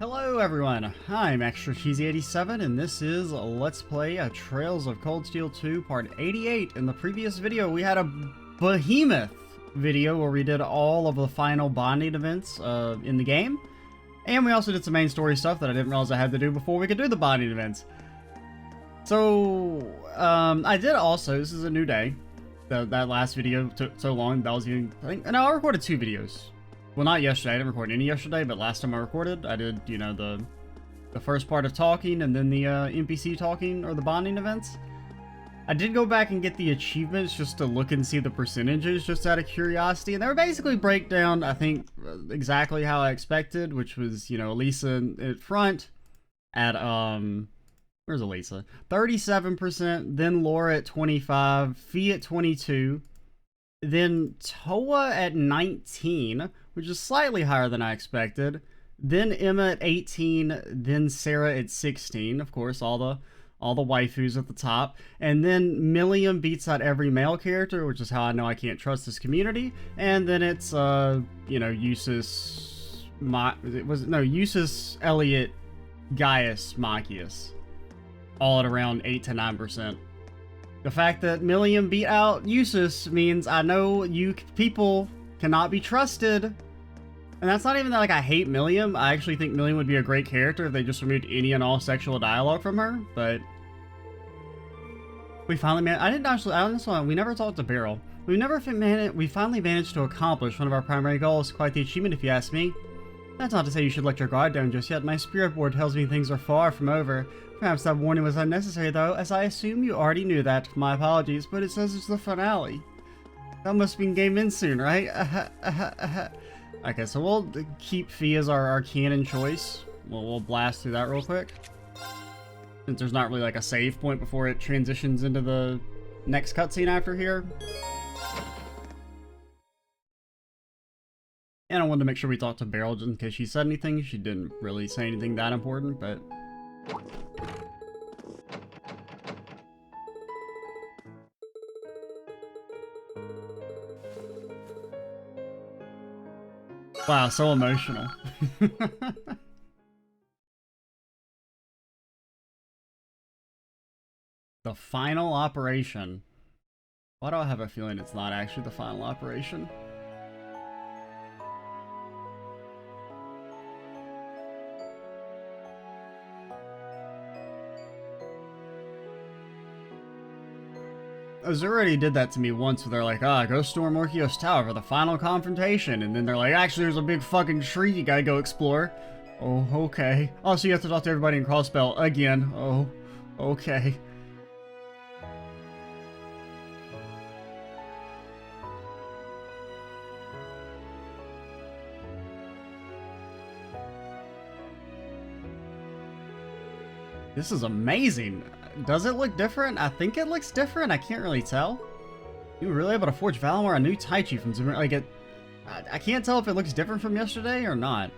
Hello everyone, I'm Extra Cheesy 87 and this is Let's Play Trails of Cold Steel 2 Part 88. In the previous video we had a behemoth video where we did all of the final bonding events in the game. And we also did some main story stuff that I didn't realize I had to do before we could do the bonding events. So, I did also, this is a new day. That last video took so long, that was even, I think, no, I recorded 2 videos. Well, not yesterday, I didn't record any yesterday, but last time I recorded, I did, you know, the first part of talking and then the NPC talking, or the bonding events. I did go back and get the achievements just to look and see the percentages, just out of curiosity, and they were basically break down, I think, exactly how I expected, which was, you know, Elisa in front at, where's Elisa? 37%, then Laura at 25%, Fee at 22%, then Toa at 19%, which is slightly higher than I expected. Then Emma at 18, then Sarah at 16, of course, all the waifus at the top. And then Milliam beats out every male character, which is how I know I can't trust this community. And then it's you know, Eustace, Eustace, Elliot, Gaius, Machias, all at around 8 to 9%. The fact that Milliam beat out Eustace means I know you people cannot be trusted. And that's not even that, like, I hate Milliam. I actually think Milliam would be a great character if they just removed any and all sexual dialogue from her, but we finally we never talked to Beryl. We finally managed to accomplish one of our primary goals. Quite the achievement, if you ask me. That's not to say you should let your guard down just yet. My spirit board tells me things are far from over. Perhaps that warning was unnecessary, though, as I assume you already knew that. My apologies, but it says it's the finale. That must be game in soon, right? Okay, so we'll keep Fee as our canon choice. We'll blast through that real quick, since there's not really like a save point before it transitions into the next cutscene after here. And I wanted to make sure we talked to Beryl just in case she said anything. She didn't really say anything that important, but wow, so emotional. The final operation. Why do I have a feeling it's not actually the final operation? Azur already did that to me once where they're like, go storm Orkios Tower for the final confrontation. And then they're like, actually, there's a big fucking tree you gotta go explore. Oh, okay. Oh, so you have to talk to everybody in Crossbell again. Oh, okay. This is amazing. Does it look different? I think it looks different. I can't really tell. You were really able to forge Valimar a new Taichi from Zimmer. Like it, I can't tell if it looks different from yesterday or not.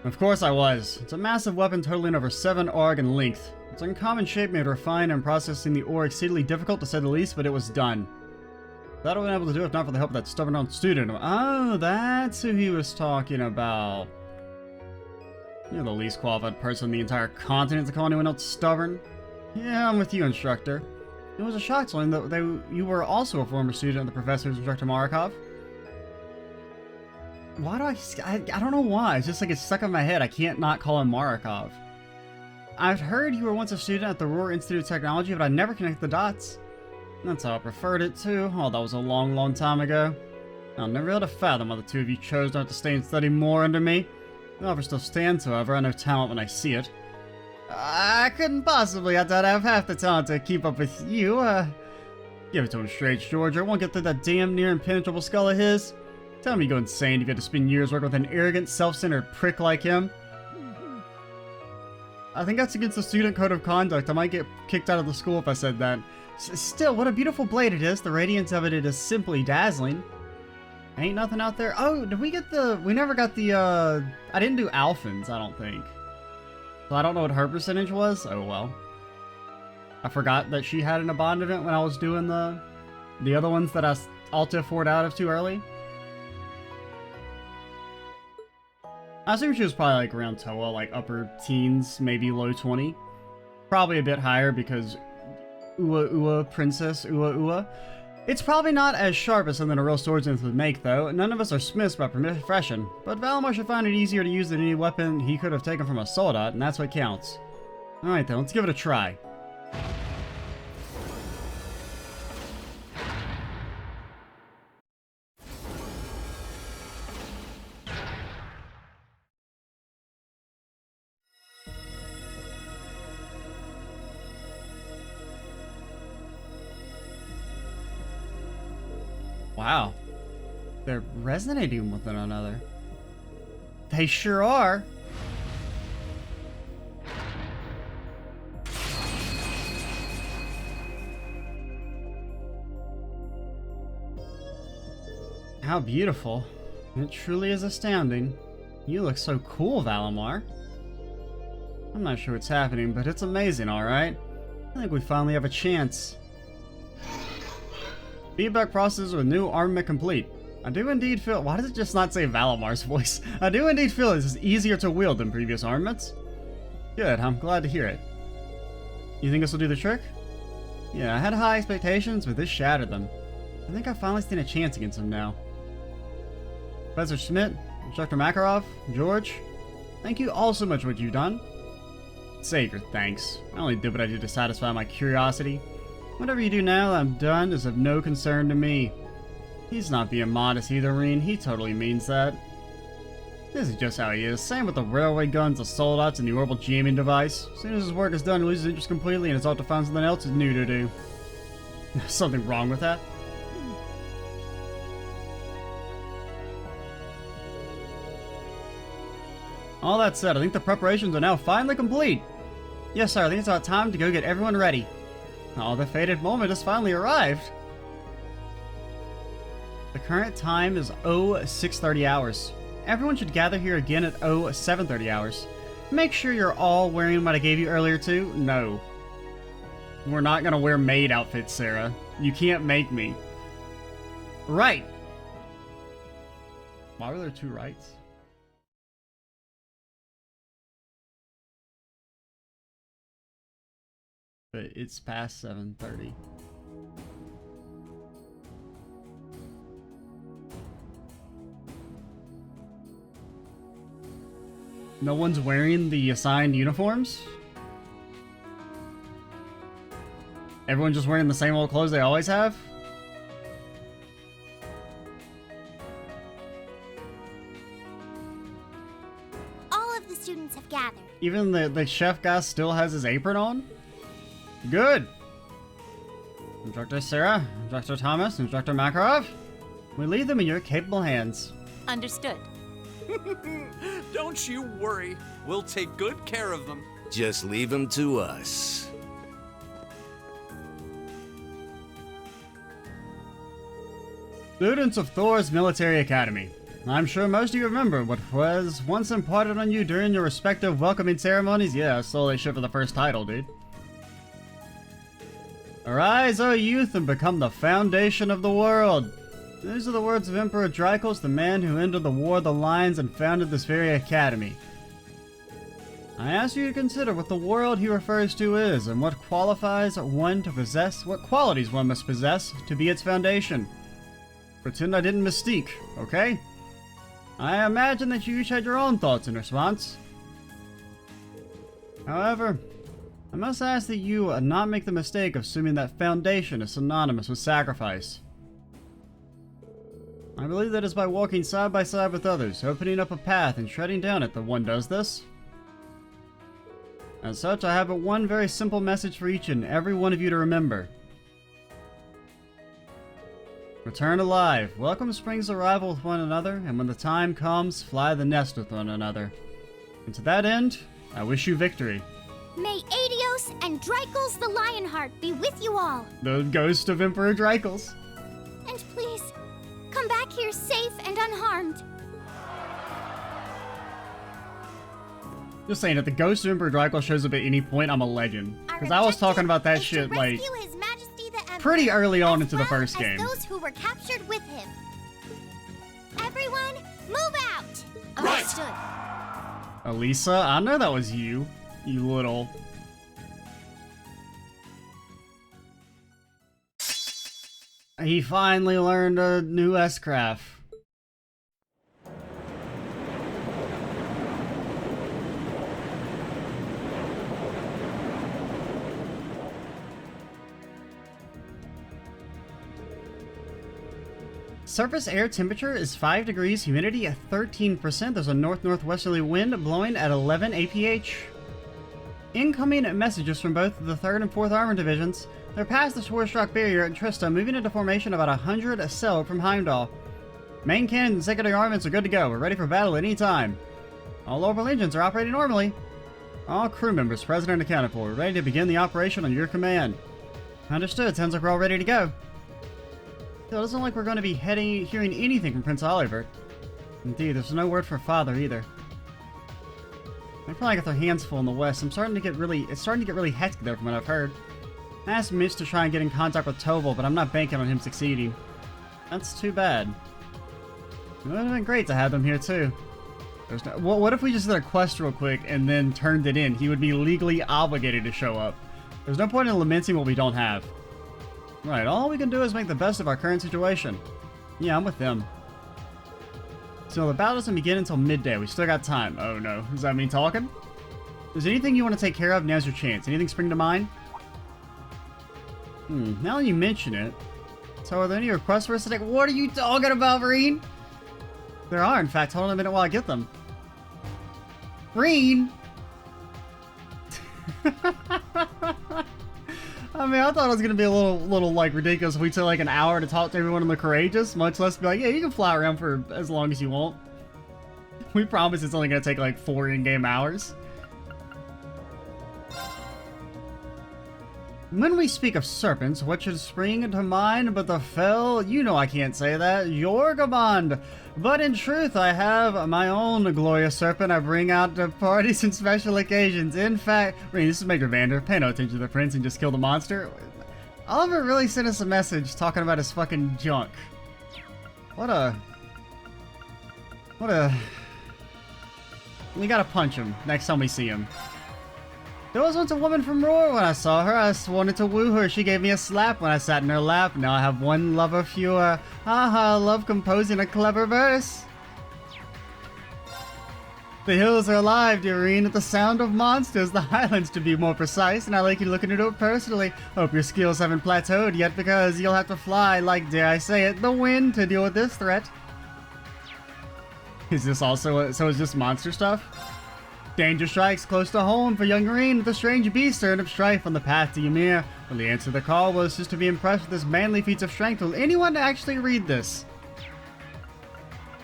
Of course I was. It's a massive weapon totaling over 7 arg in length. Its uncommon shape made refining and processing the ore exceedingly difficult to say the least, but it was done. That I would have been able to do if not for the help of that stubborn old student. Oh, that's who he was talking about. You're the least qualified person on the entire continent to call anyone else stubborn. Yeah, I'm with you, instructor. It was a shock to learn that you were also a former student of the professor's instructor Markov. Why do I don't know why. It's just like it's stuck in my head. I can't not call him Markov. I've heard you were once a student at the Roar Institute of Technology, but I never connected the dots. That's how I preferred it, too. Oh, that was a long, long time ago. I'll never be able to fathom why the two of you chose not to stay and study more under me. The offer still stands, however. I know talent when I see it. I couldn't possibly. I thought I have half the talent to keep up with you. Give it to him straight, George. I won't get through that damn near impenetrable skull of his. Tell me you go insane if you had to spend years working with an arrogant, self-centered prick like him. I think that's against the student code of conduct. I might get kicked out of the school if I said that. Still, what a beautiful blade it is. The radiance of it is simply dazzling. Ain't nothing out there. Oh, did we get the... We never got the, I didn't do Alphins, I don't think. So I don't know what her percentage was. Oh, well. I forgot that she had an Bond event when I was doing the other ones that I Alt F4'd out of too early. I assume she was probably like around Toa, like upper teens, maybe low 20. Probably a bit higher because Princess Ua. It's probably not as sharp as something a real swordsmith would make, though. None of us are smiths by profession, but Valimar should find it easier to use than any weapon he could have taken from a soldat, and that's what counts. Alright then, let's give it a try. Wow. They're resonating with one another. They sure are. How beautiful. It truly is astounding. You look so cool, Valimar. I'm not sure what's happening, but it's amazing, alright? I think we finally have a chance. Feedback process with new armament complete. I do indeed feel— why does it just not say Valimar's voice? I do indeed feel this is easier to wield than previous armaments. Good, I'm glad to hear it. You think this will do the trick? Yeah, I had high expectations, but this shattered them. I think I finally stand a chance against him now. Professor Schmidt, Instructor Makarov, George, thank you all so much for what you've done. Save your thanks. I only did what I did to satisfy my curiosity. Whatever you do now that I'm done is of no concern to me. He's not being modest either, Reen. He totally means that. This is just how he is. Same with the railway guns, the soldats, and the orbital jamming device. As soon as his work is done, he loses interest completely and is off to find something else new to do. There's something wrong with that. All that said, I think the preparations are now finally complete. Yes, sir, I think it's about time to go get everyone ready. Oh, the fated moment has finally arrived. The current time is 0630 hours. Everyone should gather here again at 0730 hours. Make sure you're all wearing what I gave you earlier too. No. We're not gonna wear maid outfits, Sarah. You can't make me. Right. Why were there two rights? But it's past 7:30. No one's wearing the assigned uniforms? Everyone's just wearing the same old clothes they always have? All of the students have gathered. Even the chef guy still has his apron on? Good! Instructor Sarah, Instructor Thomas, Instructor Makarov, we leave them in your capable hands. Understood. Don't you worry. We'll take good care of them. Just leave them to us. Students of Thors Military Academy, I'm sure most of you remember what was once imparted on you during your respective welcoming ceremonies. Yeah, I stole that shit for the first title, dude. Arise, O youth, and become the foundation of the world. These are the words of Emperor Drykos, the man who ended the War of the Lions and founded this very academy. I ask you to consider what the world he refers to is, and what qualifies one to possess, what qualities one must possess to be its foundation. Pretend I didn't mystique, okay? I imagine that you each had your own thoughts in response. However, I must ask that you not make the mistake of assuming that foundation is synonymous with sacrifice. I believe that it's by walking side by side with others, opening up a path and treading down it that one does this. As such, I have but one very simple message for each and every one of you to remember. Return alive, welcome spring's arrival with one another, and when the time comes, fly the nest with one another. And to that end, I wish you victory. May Adios and Drykos the Lionheart be with you all. The ghost of Emperor Drykos. And please, come back here safe and unharmed. Just saying, if the ghost of Emperor Drykos shows up at any point, I'm a legend. Because I was talking about that shit, like, His Majesty the Emperor, pretty early on into the as well first as game. those who were captured with him. Everyone, move out! Right. Understood. Elisa, I know that was you. You little... He finally learned a new S-craft. Surface air temperature is 5 degrees, humidity at 13%. There's a north-northwesterly wind blowing at 11 APH. Incoming messages from both the 3rd and 4th Armored Divisions. They're past the Schwarzschild barrier at Trista, moving into formation about 100 sail from Heimdall. Main cannons and secondary armaments are good to go. We're ready for battle at any time. All orbital engines are operating normally. All crew members present and accounted for. We're ready to begin the operation on your command. Understood. Sounds like we're all ready to go. It doesn't look like we're going to be hearing anything from Prince Oliver. Indeed, there's no word for father either. They probably got their hands full in the west. It's starting to get really hectic there from what I've heard. I asked Mitch to try and get in contact with Toval, but I'm not banking on him succeeding. That's too bad. It would have been great to have them here too. What if we just did a quest real quick and then turned it in? He would be legally obligated to show up. There's no point in lamenting what we don't have. Right, all we can do is make the best of our current situation. Yeah, I'm with them. So the battle doesn't begin until midday. We still got time. Oh no, does that mean talking? If there's anything you want to take care of, now's your chance. Anything spring to mind? Now that you mention it. So are there any requests for us to take? What are you talking about, Reen? There are, in fact. Hold on a minute while I get them. Reen! I mean, I thought it was gonna be a little like ridiculous if we took like an hour to talk to everyone in the Courageous, much less be like, yeah, you can fly around for as long as you want. We promise it's only gonna take like 4 in-game hours. When we speak of serpents, what should spring into mind but the fell? You know I can't say that. Jorgabond. But in truth, I have my own glorious serpent I bring out to parties and special occasions. In fact, this is Major Vander. Pay no attention to the prince and just kill the monster. Oliver really sent us a message talking about his fucking junk. What a... We gotta punch him next time we see him. There was once a woman from Roar. When I saw her, I wanted to woo her. She gave me a slap when I sat in her lap. Now I have one lover fewer. Haha, love composing a clever verse. The hills are alive, Doreen, at the sound of monsters. The highlands, to be more precise, and I like you looking into it personally. Hope your skills haven't plateaued yet, because you'll have to fly, like, dare I say it, the wind to deal with this threat. Is this also so is this monster stuff? Danger strikes close to home for young Green with a strange beast stirring up strife on the path to Ymir. Well, the answer to the call was just to be impressed with his manly feats of strength. Will anyone actually read this?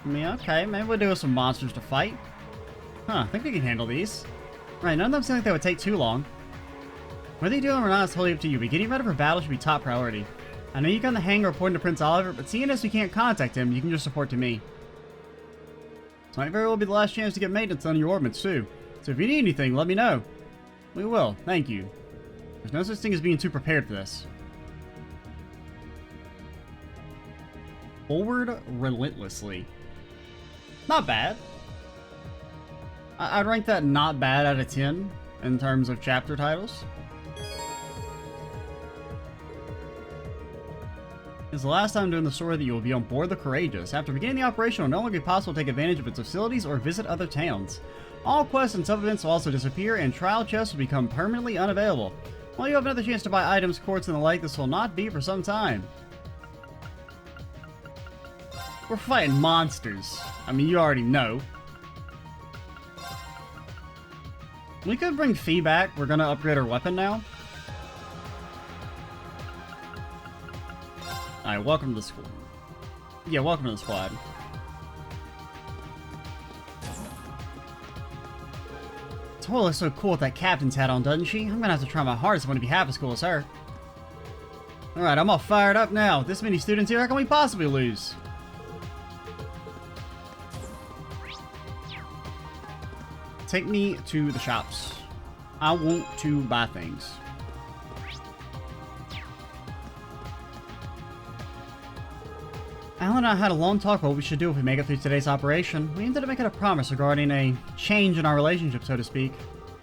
I mean, okay, maybe we'll do some monsters to fight. Huh, I think we can handle these. Right, none of them seem like they would take too long. Whether you do them or not is totally up to you, but getting ready for battle should be top priority. I know you got the hang of reporting to Prince Oliver, but seeing as we can't contact him, you can just report to me. This might very well be the last chance to get maintenance on your orbits, too. So if you need anything, let me know. We will, thank you. There's no such thing as being too prepared for this. Forward relentlessly. Not bad. I'd rank that not bad out of 10 in terms of chapter titles. It's the last time during the story that you will be on board the Courageous. After beginning the operation, it will no longer be possible to take advantage of its facilities or visit other towns. All quests and sub-events will also disappear, and trial chests will become permanently unavailable. While you have another chance to buy items, quartz, and the like, this will not be for some time. We're fighting monsters. I mean, you already know. We could bring Fee back. We're gonna upgrade our weapon now. Alright, welcome to the squad. Yeah, welcome to the squad. Toy looks so cool with that captain's hat on, doesn't she? I'm gonna have to try my hardest if I want to be half as cool as her. Alright, I'm all fired up now. With this many students here, how can we possibly lose? Take me to the shops. I want to buy things. Alan and I had a long talk about what we should do if we make it through today's operation. We ended up making a promise regarding a change in our relationship, so to speak.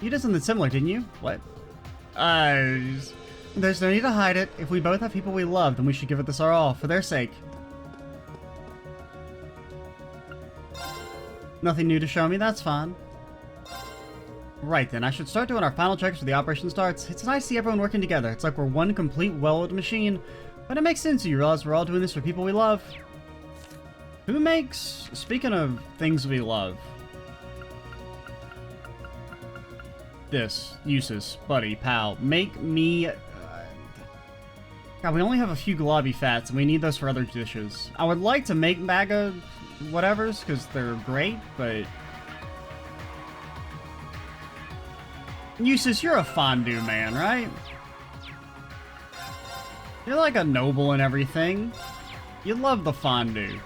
You did something similar, didn't you? What? There's no need to hide it. If we both have people we love, then we should give it this our all, for their sake. Nothing new to show me, that's fine. Right then, I should start doing our final checks before the operation starts. It's nice to see everyone working together. It's like we're one complete well-oiled machine. But it makes sense you realize we're all doing this for people we love. Who makes... Speaking of things we love. This. Uses. Buddy. Pal. Make me... God, we only have a few globby fats, and we need those for other dishes. I would like to make MAGA whatevers, because they're great, but... Uses, you're a fondue man, right? You're like a noble and everything. You love the fondue.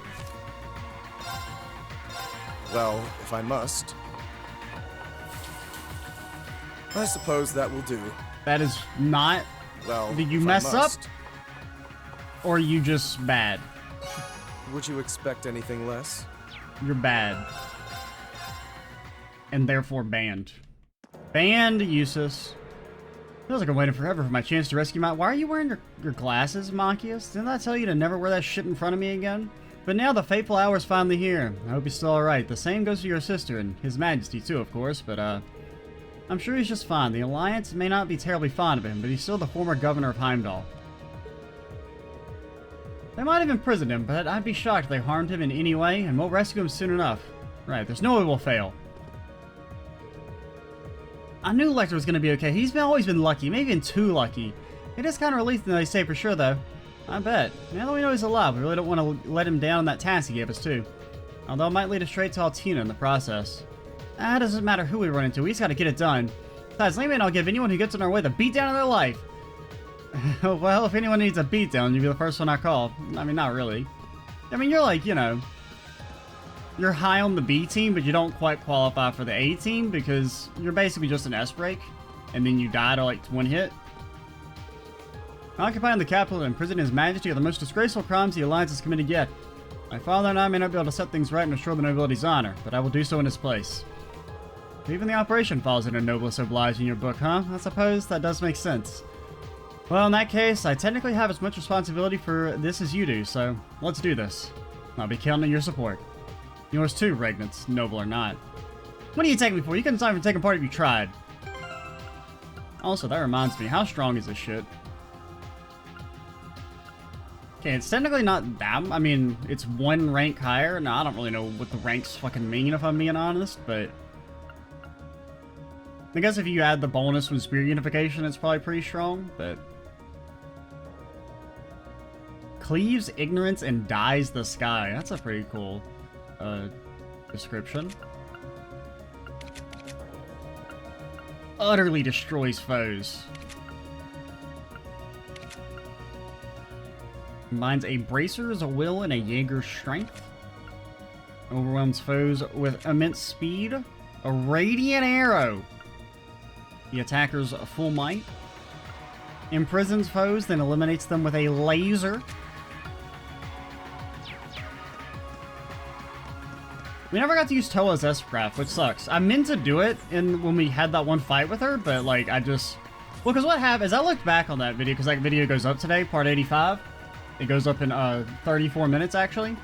Well, if I must. I suppose that will do. That is not... Well, did you if I mess up? must. Or are you just bad? Would you expect anything less? You're bad. And therefore banned. Banned, Usus. Feels like I'm waiting forever for my chance to rescue my... Why are you wearing your glasses, Machias? Didn't I tell you to never wear that shit in front of me again? But now the fateful hour is finally here. I hope he's still alright. The same goes for your sister, and His Majesty too, of course, but I'm sure he's just fine. The Alliance may not be terribly fond of him, but he's still the former governor of Heimdall. They might have imprisoned him, but I'd be shocked if they harmed him in any way, and we'll rescue him soon enough. Right, there's no way we'll fail. I knew Lecter was going to be okay. He's always been lucky, maybe even too lucky. It is kind of relief that they say for sure, though. I bet. Now that we know he's alive, we really don't want to let him down on that task he gave us, too. Although it might lead us straight to Altina in the process. It doesn't matter who we run into, we just gotta get it done. Besides, Layman, I'll give anyone who gets in our way the beatdown of their life. Well, if anyone needs a beatdown, you'll be the first one I call. I mean, not really. I mean, you're like, you know... You're high on the B team, but you don't quite qualify for the A team because you're basically just an S break, and then you die to like one hit. Occupying the capital and imprisoning His Majesty are the most disgraceful crimes the Alliance has committed yet. My father and I may not be able to set things right and restore the nobility's honor, but I will do so in his place. Even the operation falls under noblesse oblige in your book, huh? I suppose that does make sense. Well, in that case, I technically have as much responsibility for this as you do, so let's do this. I'll be counting on your support. Yours too, Regnants, noble or not. What are you taking me for? You couldn't stop from taking part if you tried. Also, that reminds me, how strong is this shit? Okay, it's technically not that... I mean, it's one rank higher. Now, I don't really know what the ranks fucking mean, if I'm being honest, but... I guess if you add the bonus from Spirit Unification, it's probably pretty strong, but... Cleaves ignorance and dyes the sky. That's a pretty cool... description. Utterly destroys foes. Combines a Bracer's will and a Jaeger's strength. Overwhelms foes with immense speed. A Radiant Arrow. The attacker's full might. Imprisons foes, then eliminates them with a laser. We never got to use Toa's S-Craft, which sucks. I meant to do it when we had that one fight with her, but like I just... Well, because what happened is I looked back on that video, because that video goes up today, part 85. It goes up in 34 minutes, actually.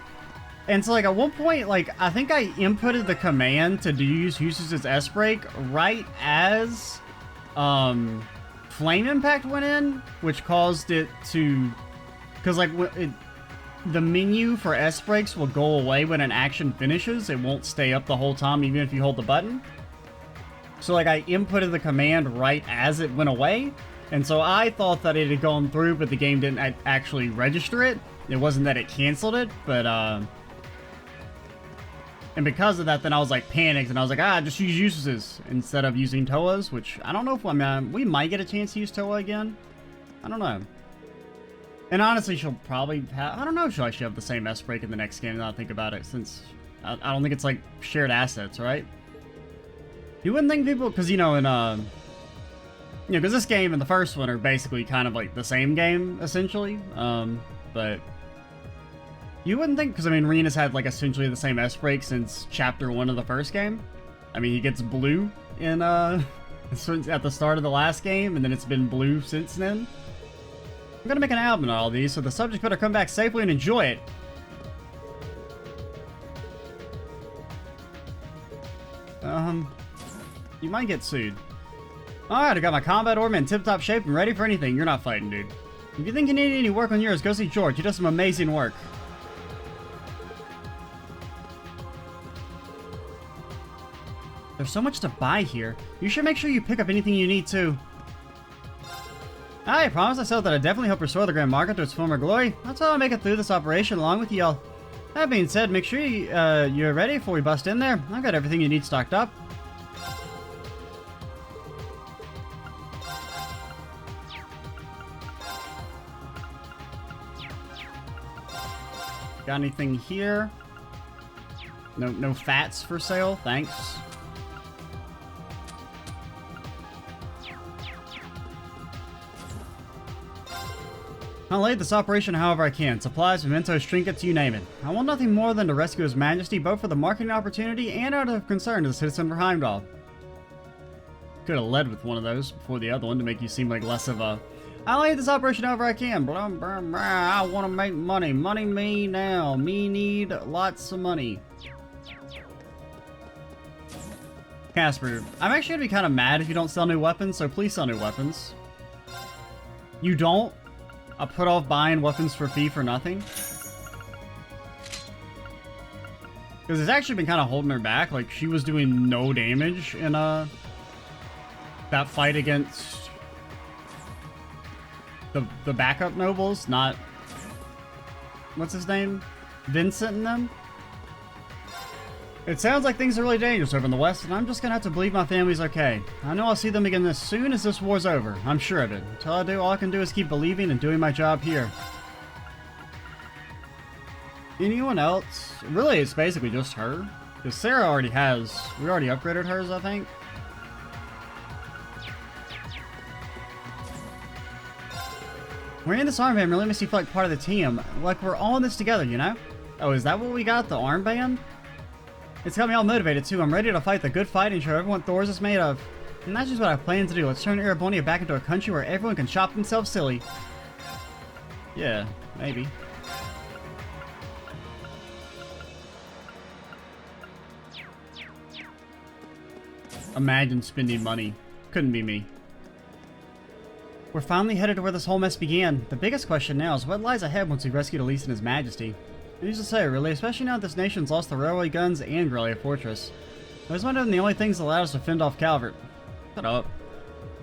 And so like at one point, like I think I inputted the command to use Usus' S-Break right as Flame Impact went in, which caused it to... Because like the menu for S-Breaks will go away when an action finishes. It won't stay up the whole time, even if you hold the button. So, like, I inputted the command right as it went away. And so I thought that it had gone through, but the game didn't actually register it. It wasn't that it canceled it, but, and because of that, then I was, like, panicked, and I was like, just use Uses instead of using Toa's, which I don't know if we might get a chance to use Toa again. I don't know. And honestly, she'll probably have... I don't know if she'll actually have the same S-Break in the next game, now that I think about it, since... I don't think it's, like, shared assets, right? You wouldn't think people... Because, you know, in, you know, because this game and the first one are basically kind of, like, the same game, essentially. But... You wouldn't think, because I mean, Reen has had like essentially the same S-break since chapter 1 of the first game. I mean, he gets blue in at the start of the last game, and then it's been blue since then. I'm gonna make an album on all these, so the subject better come back safely and enjoy it. You might get sued. Alright, I got my combat orb in tip-top shape and ready for anything. You're not fighting, dude. If you think you need any work on yours, go see George. He does some amazing work. There's so much to buy here. You should make sure you pick up anything you need to. I promised myself that I'd definitely help restore the Grand Market to its former glory. That's how I'll make it through this operation along with y'all. That being said, make sure you're ready before we bust in there. I've got everything you need stocked up. Got anything here? No fats for sale, thanks. I'll lead this operation however I can. Supplies, mementos, trinkets, you name it. I want nothing more than to rescue His Majesty, both for the marketing opportunity and out of concern to the citizen for Heimdall. Could have led with one of those before the other one to make you seem like less of a... I'll lead this operation however I can. Blah, blah, blah. I want to make money. Money me now. Me need lots of money. Casper, I'm actually going to be kind of mad if you don't sell new weapons, so please sell new weapons. You don't? I put off buying weapons for fee for nothing. Because it's actually been kind of holding her back. Like, she was doing no damage in that fight against the backup nobles, not... What's his name? Vincent and them? It sounds like things are really dangerous over in the west, and I'm just gonna have to believe my family's okay. I know I'll see them again as soon as this war's over. I'm sure of it. Until I do, all I can do is keep believing and doing my job here. Anyone else? Really, it's basically just her. Because Sarah already has... We already upgraded hers, I think. Wearing this armband really makes you feel like part of the team. Like we're all in this together, you know? Oh, is that what we got? The armband? It's got me all motivated too. I'm ready to fight the good fight and show everyone Thors is made of. And that's just what I plan to do. Let's turn Erebonia back into a country where everyone can shop themselves silly. Yeah, maybe. Imagine spending money. Couldn't be me. We're finally headed to where this whole mess began. The biggest question now is what lies ahead once we rescue Elise and His Majesty. Who's to say, really, especially now that this nation's lost the railway guns and Grelia Fortress. Those might have been the only things that allowed us to fend off Calvert. Shut up.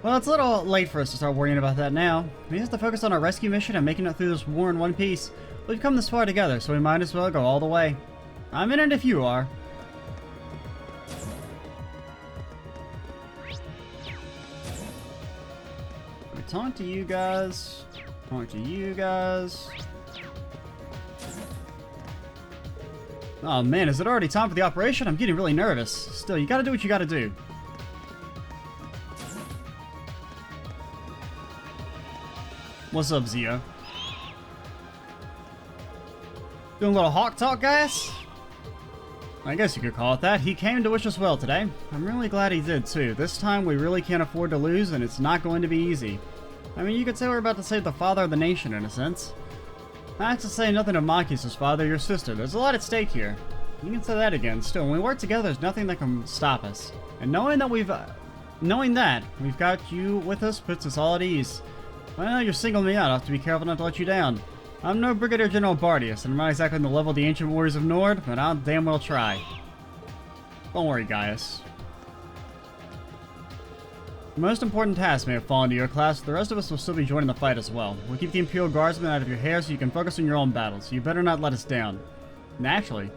Well, it's a little late for us to start worrying about that now. We have to focus on our rescue mission and making it through this war in one piece. We've come this far together, so we might as well go all the way. I'm in it if you are. We talk to you guys. Talk to you guys. Oh man, is it already time for the operation? I'm getting really nervous. Still, you gotta do what you gotta do. What's up, Zio? Doing a little hawk talk, guys? I guess you could call it that. He came to wish us well today. I'm really glad he did, too. This time, we really can't afford to lose, and it's not going to be easy. I mean, you could say we're about to save the father of the nation, in a sense. Not to say nothing of Maki's father, your sister. There's a lot at stake here. You can say that again. Still, when we work together, there's nothing that can stop us. And knowing that we've got you with us puts us all at ease. Well, you're singling me out. I'll have to be careful not to let you down. I'm no Brigadier General Bardius, and I'm not exactly on the level of the ancient warriors of Nord, but I'll damn well try. Don't worry, Gaius. The most important task may have fallen to your class, the rest of us will still be joining the fight as well. We'll keep the Imperial Guardsmen out of your hair so you can focus on your own battles, so you better not let us down. Naturally,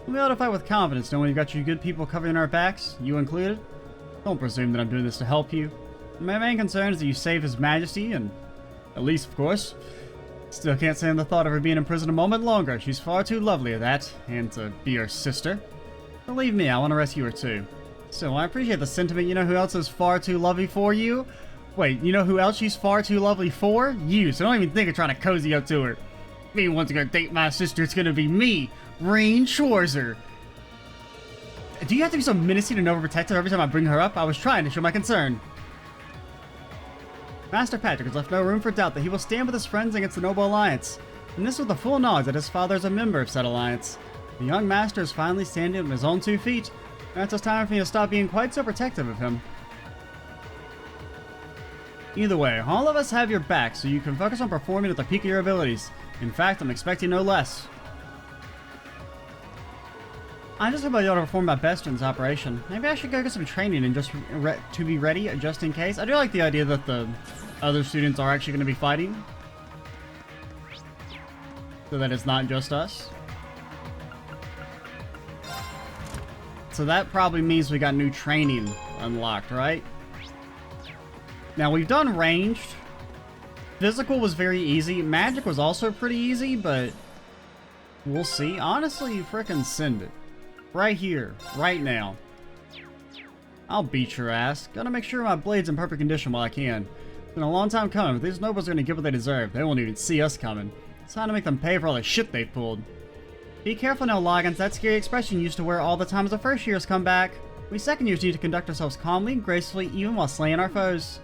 we'll be able to fight with confidence knowing you've got you good people covering our backs, you included. Don't presume that I'm doing this to help you. My main concern is that you save His Majesty, and Elise, of course. Still can't stand the thought of her being in prison a moment longer. She's far too lovely at that, and to be her sister. Believe me, I want to rescue her too. Still, I appreciate the sentiment. You know who else is far too lovely for you? Wait, you know who else she's far too lovely for? You, so don't even think of trying to cozy up to her. If anyone's gonna date my sister, it's gonna be me, Rain Schwarzer. Do you have to be so menacing and overprotective every time I bring her up? I was trying to show my concern. Master Patrick has left no room for doubt that he will stand with his friends against the Noble Alliance, and this with the full knowledge that his father is a member of said alliance. The young master is finally standing on his own 2 feet, and it's time for me to stop being quite so protective of him. Either way, all of us have your back, so you can focus on performing at the peak of your abilities. In fact, I'm expecting no less. I just hope I'll be able to perform my best in this operation. Maybe I should go get some training and just to be ready, just in case. I do like the idea that the other students are actually going to be fighting, so that it's not just us. So that probably means we got new training unlocked, right? Now, we've done ranged. Physical was very easy. Magic was also pretty easy, but we'll see. Honestly, frickin' send it. Right here. Right now. I'll beat your ass. Gotta make sure my blade's in perfect condition while I can. It's been a long time coming, but these nobles are gonna get what they deserve. They won't even see us coming. It's time to make them pay for all the shit they've pulled. Be careful now, Loggins. That scary expression you used to wear all the time as the first years come back. We second years need to conduct ourselves calmly, gracefully, even while slaying our foes.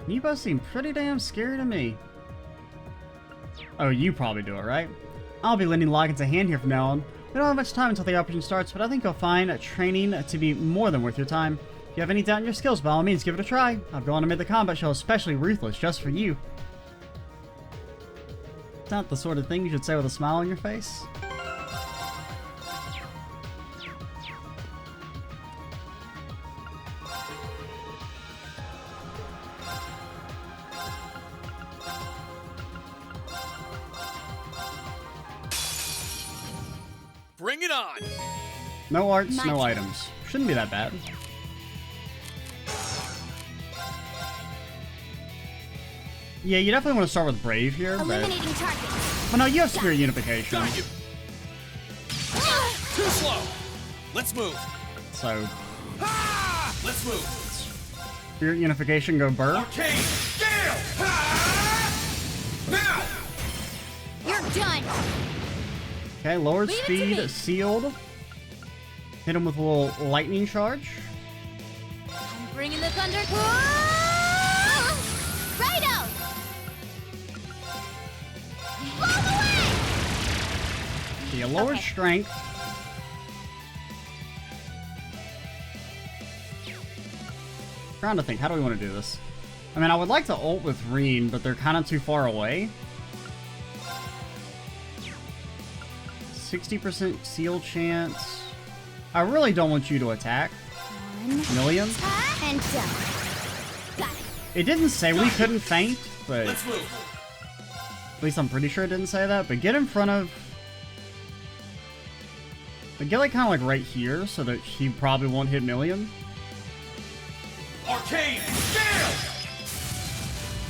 You both seem pretty damn scary to me. Oh, you probably do it, right? I'll be lending Loggins a hand here from now on. We don't have much time until the operation starts, but I think you'll find training to be more than worth your time. If you have any doubt in your skills, by all means, give it a try. I've gone and made the combat show especially ruthless just for you. It's not the sort of thing you should say with a smile on your face. Bring it on! No arts, My no turn. items. Shouldn't be that bad. Yeah, you definitely want to start with Brave here, but... Eliminating targets. Oh no, you have Spirit Unification. Got you! Too slow! Let's move! So, Ah! Let's move! Spirit Unification, go Burr. Arcane Gale! Ah! Now! You're done. Okay, lowered Leave it to me. speed, sealed. Hit him with a little lightning charge. I'm bringing the thunder. Righto. Blow away. Yeah, lowered Okay. strength. Trying to think, how do we want to do this? I mean, I would like to ult with Reen, but they're kind of too far away. 60% seal chance. I really don't want you to attack. 1 Million? and done. Got it. It didn't say we couldn't feint, but Let's move! at least I'm pretty sure it didn't say that. But get in front of... But get like kind of like right here so that he probably won't hit Million. Arcane Gale!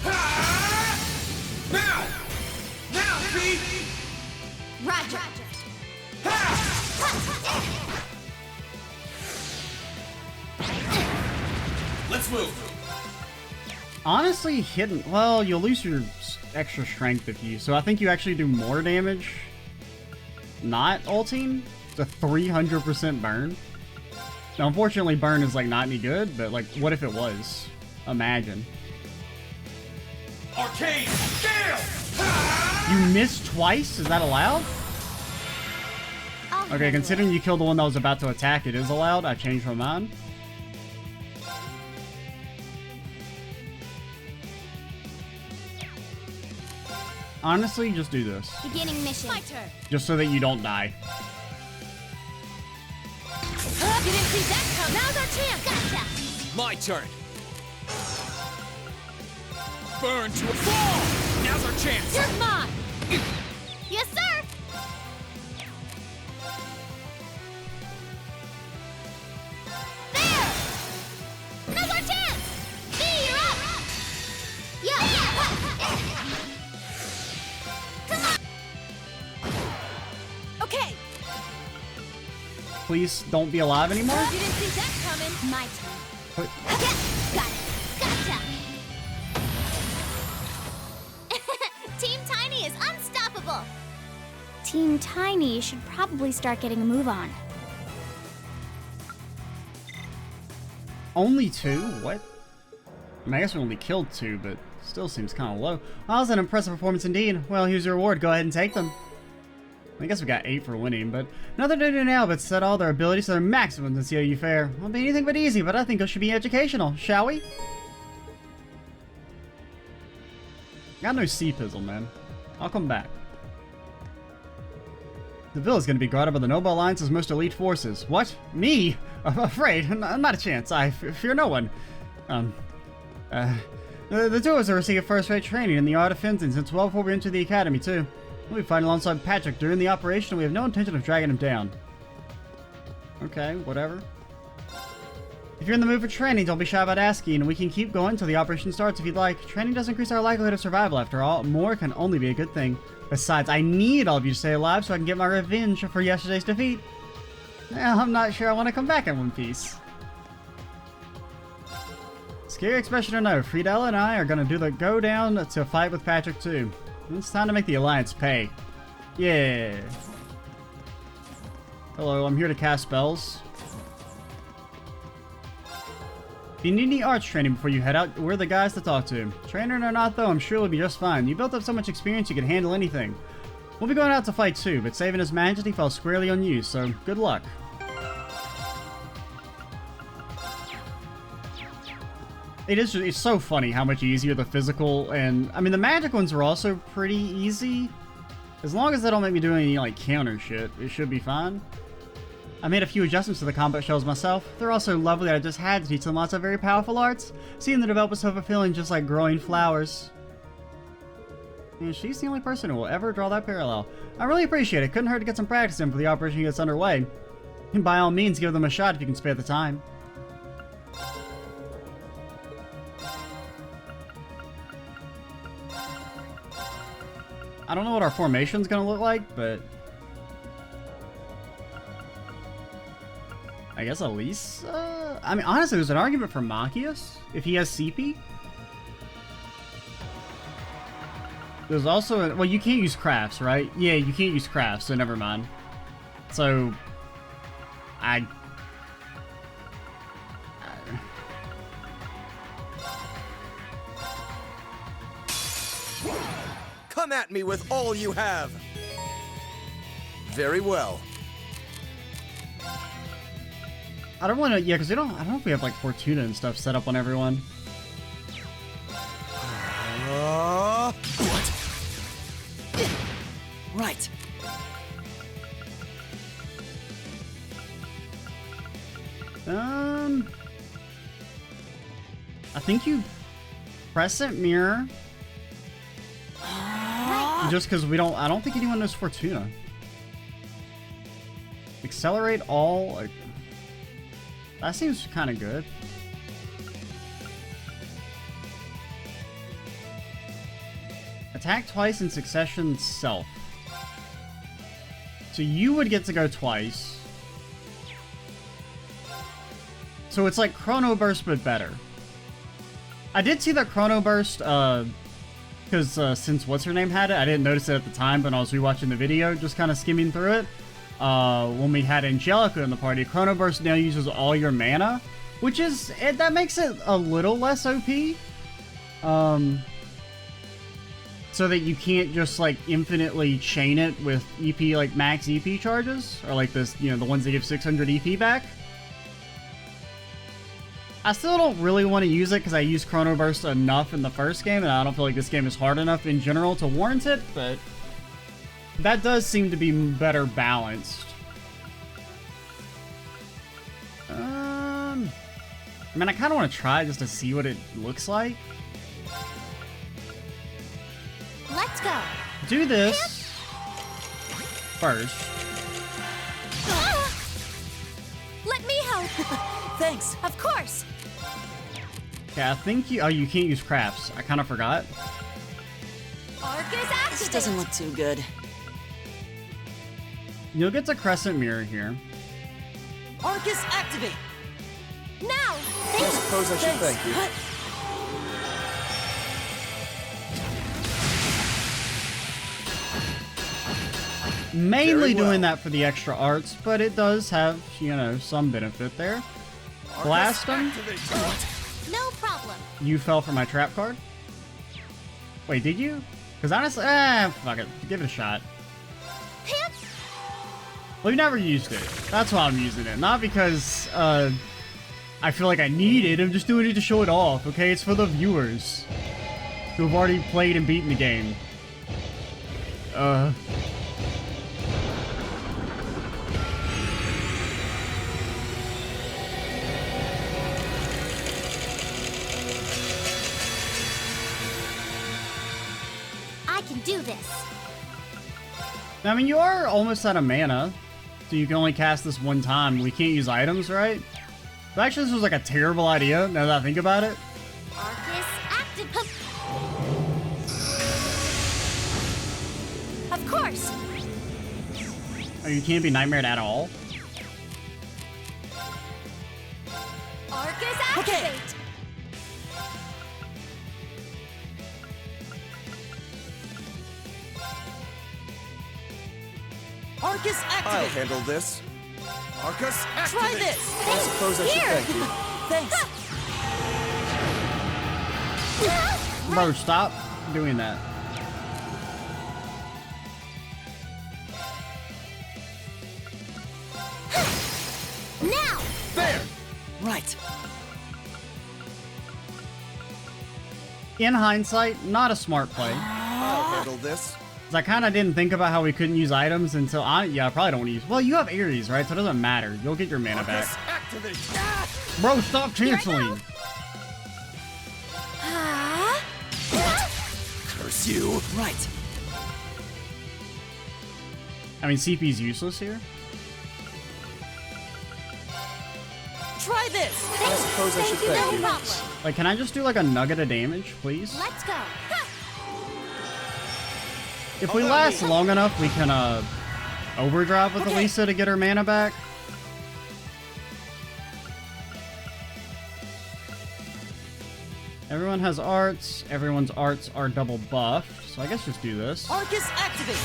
Ah! Now! Now, Pete! Roger. Let's move! Honestly, hitting... Well, you'll lose your extra strength if you... So I think you actually do more damage not ulting. It's a 300% burn. Now, unfortunately, burn is, like, not any good, but, like, what if it was? Imagine. Arcane Gale! You missed twice? Is that allowed? I'll Okay, handle considering you killed the one that was about to attack, it is allowed. I changed my mind. Honestly, just do this. it. Beginning mission. My turn. Just so that you don't die. You didn't see that coming. Now's our chance. Gotcha. My turn! Burn to a fall! Now's our chance! You're mine. Yes, sir. There. Now's our chance. B, you're up. Yeah. Come on. Okay. Please don't be alive anymore. You didn't see that coming. My turn. What? Yeah, got it. Gotcha. Team Tiny is unstoppable. Team Tiny should probably start getting a move on. Only 2? What? I mean, I guess we only killed 2, but still seems kind of low. Well, that was an impressive performance indeed. Well, here's your reward. Go ahead and take them. I guess we got 8 for winning, but nothing to do now but set all their abilities to their maximum and see how you fare. Won't be anything but easy, but I think it should be educational, shall we? Got no C-Pizzle, man. I'll come back. The villa is going to be guarded by the Noble Alliance's most elite forces. What? Me? I'm afraid. Not a chance. I fear no one. The two of us are receiving first-rate training in the art of fencing since well before we entered the academy, too. We'll be fighting alongside Patrick during the operation, and we have no intention of dragging him down. Okay, whatever. If you're in the mood for training, don't be shy about asking, and we can keep going until the operation starts if you'd like. Training does increase our likelihood of survival, after all. More can only be a good thing. Besides, I need all of you to stay alive so I can get my revenge for yesterday's defeat. Well, I'm not sure I want to come back in one piece. Scary expression or no, Friedella and I are going to do the go down to fight with Patrick too. It's time to make the Alliance pay. Yeah. Hello, I'm here to cast spells. If you need any arts training before you head out, we're the guys to talk to. Trainer or not though, I'm sure you'll be just fine. You built up so much experience you can handle anything. We'll be going out to fight too, but saving His Majesty falls squarely on you, so good luck. It's so funny how much easier the physical and, I mean, the magic ones were also pretty easy. As long as they don't make me do any, like, counter shit, it should be fine. I made a few adjustments to the combat shells myself. They're also lovely that I just had to teach them lots of very powerful arts. Seeing them develop is so fulfilling, just like growing flowers. And she's the only person who will ever draw that parallel. I really appreciate it. Couldn't hurt to get some practice in for the operation gets underway. And by all means, give them a shot if you can spare the time. I don't know what our formation's gonna look like, but I guess Elise? I mean, honestly, there's an argument for Machias, if he has CP. There's also well, you can't use crafts, right? Yeah, you can't use crafts, so never mind. So, Come at me with all you have! Very well. I don't want to, yeah, because I don't know if we have like Fortuna and stuff set up on everyone. What? Right. I think you Crescent Mirror. Just because I don't think anyone knows Fortuna. Accelerate all, like, that seems kind of good. Attack twice in succession self. So you would get to go twice. So it's like Chrono Burst, but better. I did see that Chrono Burst, because since what's-her-name had it, I didn't notice it at the time, but when I was rewatching the video, just kind of skimming through it. When we had Angelica in the party, Chrono Burst now uses all your mana, which is, that makes it a little less OP. So that you can't just, like, infinitely chain it with EP, like, max EP charges, or like this, you know, the ones that give 600 EP back. I still don't really want to use it because I used Chrono Burst enough in the first game, and I don't feel like this game is hard enough in general to warrant it, but that does seem to be better balanced. I mean, I kind of want to try just to see what it looks like. Let's go. Do this first. Let me help. Thanks. Of course. Okay, I think you... Oh, you can't use crafts. I kind of forgot. Arc is This activated. doesn't look too good. You'll get to Crescent Mirror here. Arcus activate. Now. I suppose I should thank you. Mainly Very well. doing that for the extra arts, but it does have, you know, some benefit there. Blast him. No problem. You fell for my trap card? Wait, did you? Because honestly, fuck it. Give it a shot. Pants. We've never used it. That's why I'm using it. Not because, I feel like I need it. I'm just doing it to show it off, okay? It's for the viewers who have already played and beaten the game. I can do this. I mean, you are almost out of mana, so you can only cast this one time. We can't use items, right? But actually, this was like a terrible idea, now that I think about it. Arcus active. Of course. Oh, you can't be nightmared at all? Arcus activate. Arcus I'll activate. handle this. Arcus, Try activate. this. I suppose I should Here. thank you. Thanks. Bro, stop doing that. Now. There! Right. In hindsight, not a smart play. I'll handle this. 'Cause I kind of didn't think about how we couldn't use items until I probably don't want to use. Well, you have Ares, right? So it doesn't matter. You'll get your mana back. Arcus, activate. Bro, stop Here I canceling. Curse you. Right. I mean, CP's useless here. Try this. I suppose I should thank No you. problem. Like, can I just do like a nugget of damage, please? Let's go. If we Allow last me. long enough, we can overdrive with Okay. Elisa to get her mana back. Everyone has arts. Everyone's arts are double buffed. So I guess just do this. Arcus activate.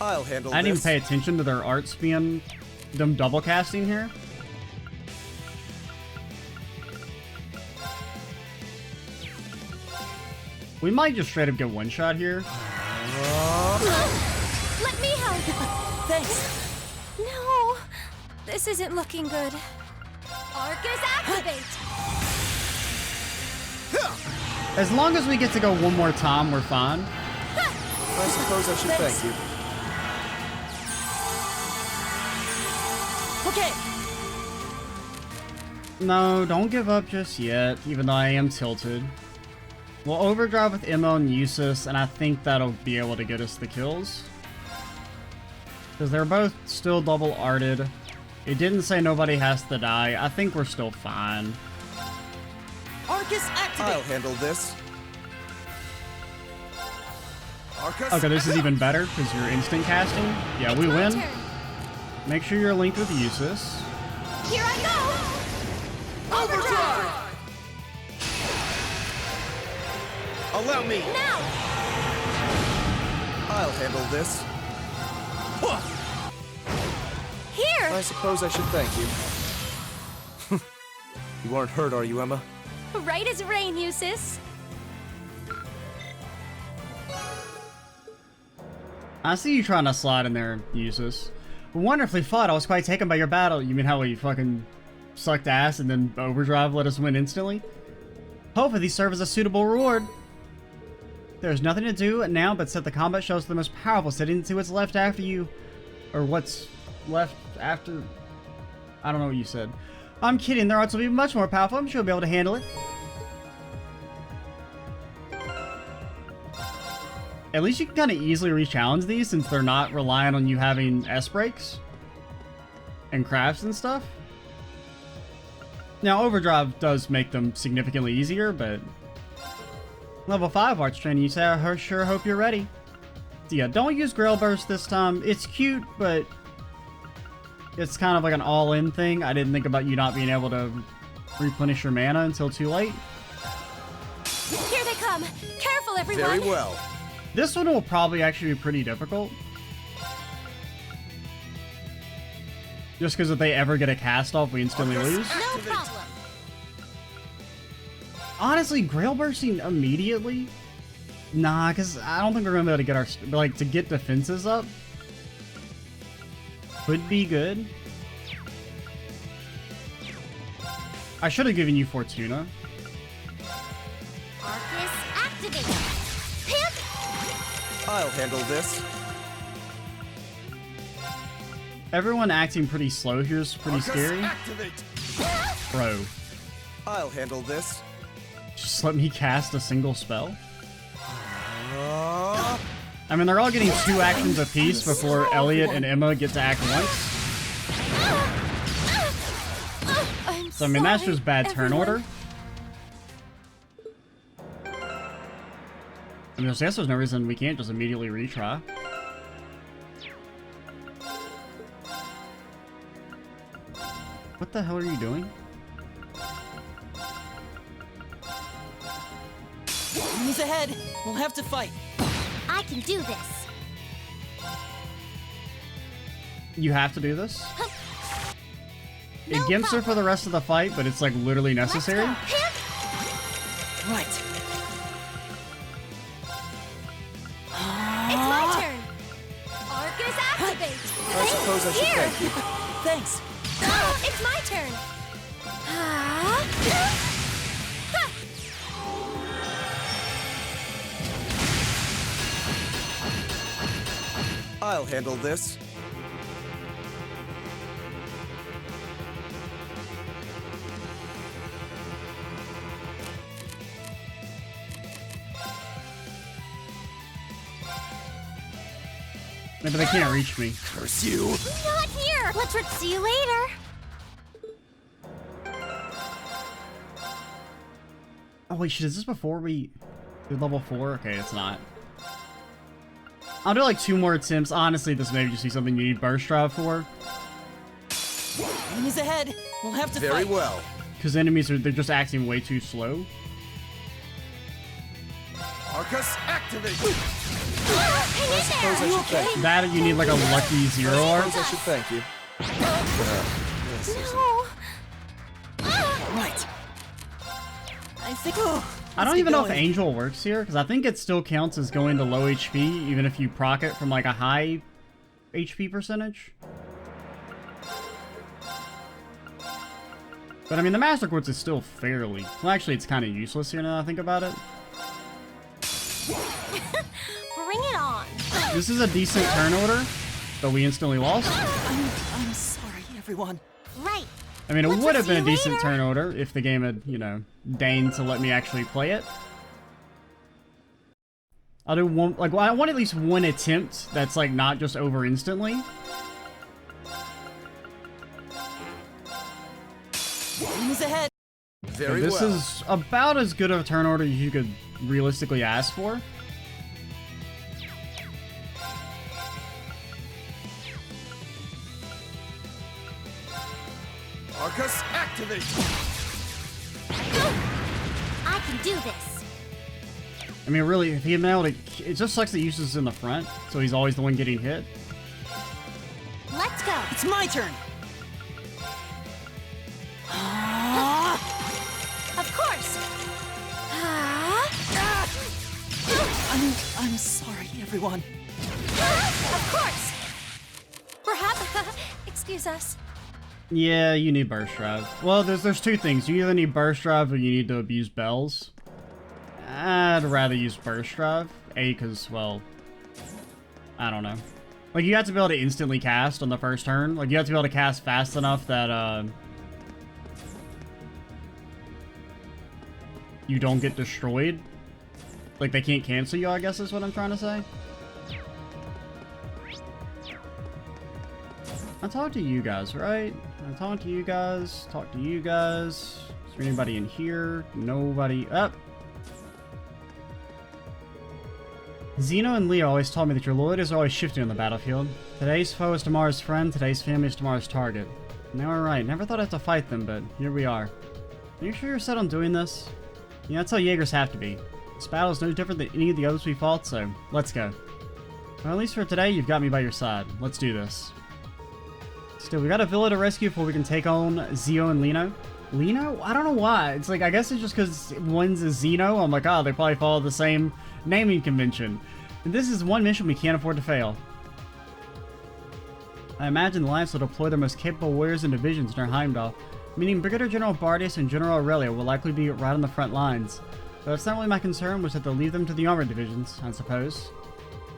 I'll handle I didn't even this. pay attention to their arts being them double casting here. We might just straight up get one shot here. Let me help. Thanks. No, this isn't looking good. Arcus activate. As long as we get to go one more time, we're fine. I suppose I should Thanks. thank you. Okay. No, don't give up just yet, even though I am tilted. We'll overdrive with Emma and Usus, and I think that'll be able to get us the kills. Because they're both still double arted. It didn't say nobody has to die. I think we're still fine. Arcus I'll activate. handle this. Arcus, Okay, this is even better, because you're instant casting. Yeah, we My win. turn. Make sure you're linked with Usus. Here I go. Overdrive. allow me. Now. I'll handle this. Here. I suppose I should thank you. You aren't hurt, are you, Emma? Right as rain, Usus. I see you trying to slide in there, Usus. Wonderfully fought. I was quite taken by your battle. You mean how we fucking sucked ass and then overdrive let us win instantly? Hopefully these serve as a suitable reward. There's nothing to do now but set the combat shells to the most powerful city and see what's left after you. Or what's left after... I don't know what you said. I'm kidding. Their arts will be much more powerful. I'm sure you'll be able to handle it. At least you can kind of easily re-challenge these since they're not relying on you having S-breaks and crafts and stuff. Now, overdrive does make them significantly easier, but level 5 arts training, you say, I sure hope you're ready. So yeah, don't use Grail Burst this time. It's cute, but it's kind of like an all-in thing. I didn't think about you not being able to replenish your mana until too late. Here they come. Careful, everyone. Very well. This one will probably actually be pretty difficult. Just because if they ever get a cast off, we instantly lose. No problem. Honestly, Grail bursting immediately? Nah, because I don't think we're going to be able to get our... Like, to get defenses up could be good. I should have given you Fortuna. Arcus, activate. Pimp. I'll handle this. Everyone acting pretty slow here is pretty scary. Activate. Bro, I'll handle this. just let me cast a single spell. Uh, I mean, they're all getting 2 actions apiece before Elliot and Emma get to act once. I'm So, I mean, that's sorry, just bad turn everyone. order. I mean, I guess there's no reason we can't just immediately retry. What the hell are you doing? Enemies ahead. We'll have to fight. I can do this. You have to do this? It No gimps her for problem. the rest of the fight, but it's like literally Let's necessary. go. Pimp. Right. It's my turn. Arcus, activate. I suppose I should Here. thank you. Thanks. It's my turn. Ah. Ha. I'll handle this. Maybe they can't reach me. Curse you. Not here. Let's see you later. Oh wait, shit, is this before we did level 4? Okay, it's not. I'll do like 2 more attempts. Honestly, this may just be something you need burst drive for. Enemies ahead. We'll have to Very fight. well. Because enemies they're just acting way too slow. Arcus, activate. Hang in Suppose there. I should thank you. That you need like a lucky 0 arc. Suppose I should thank you. This isn't- No. Right. I think. I don't even know if Angel works here, because I think it still counts as going to low HP, even if you proc it from like a high HP percentage. But I mean, the Master Quartz is still fairly... Well, actually, it's kind of useless here now that I think about it. Bring it on. This is a decent turn order, but we instantly lost. I'm sorry, everyone. Right. I mean, it Let's would have see been a you decent later. turn order if the game had, you know, deigned to let me actually play it. I'll do one, like, well, I want at least one attempt that's, like, not just over instantly. Enemies ahead. Very This well. is about as good of a turn order as you could realistically ask for. Arcus, activate. I can do this. I mean, really, if he had been able to... It just sucks that he uses in the front, so he's always the one getting hit. Let's go. It's my turn. Of course. Ah. I'm sorry, everyone. Of course. Perhaps. Excuse us. Yeah, you need burst drive. Well, there's 2 things. You either need burst drive or you need to abuse bells. I'd rather use burst drive. Because, well, I don't know. Like, you have to be able to instantly cast on the first turn. Like, you have to be able to cast fast enough that, you don't get destroyed. Like, they can't cancel you, I guess is what I'm trying to say. I talked to you guys, right? I talked to you guys. Talk to you guys. Is there anybody in here? Nobody. Up. Zeno and Leo always told me that your loyalties are always shifting on the battlefield. Today's foe is tomorrow's friend. Today's family is tomorrow's target. And they were right. Never thought I'd have to fight them, but here we are. Are you sure you're set on doing this? Yeah, that's how Jaegers have to be. This battle is no different than any of the others we fought, so let's go. Well, at least for today, you've got me by your side. Let's do this. Still, we got a villa to rescue before we can take on Zio and Lino. Lino? I don't know why. It's like, I guess it's just because one's a Xeno. I'm like, oh, they probably follow the same naming convention. And this is one mission we can't afford to fail. I imagine the Alliance will deploy their most capable warriors and divisions near Heimdall, meaning Brigadier General Bardius and General Aurelia will likely be right on the front lines. But that's not really my concern, which is that they'll leave them to the armored divisions, I suppose.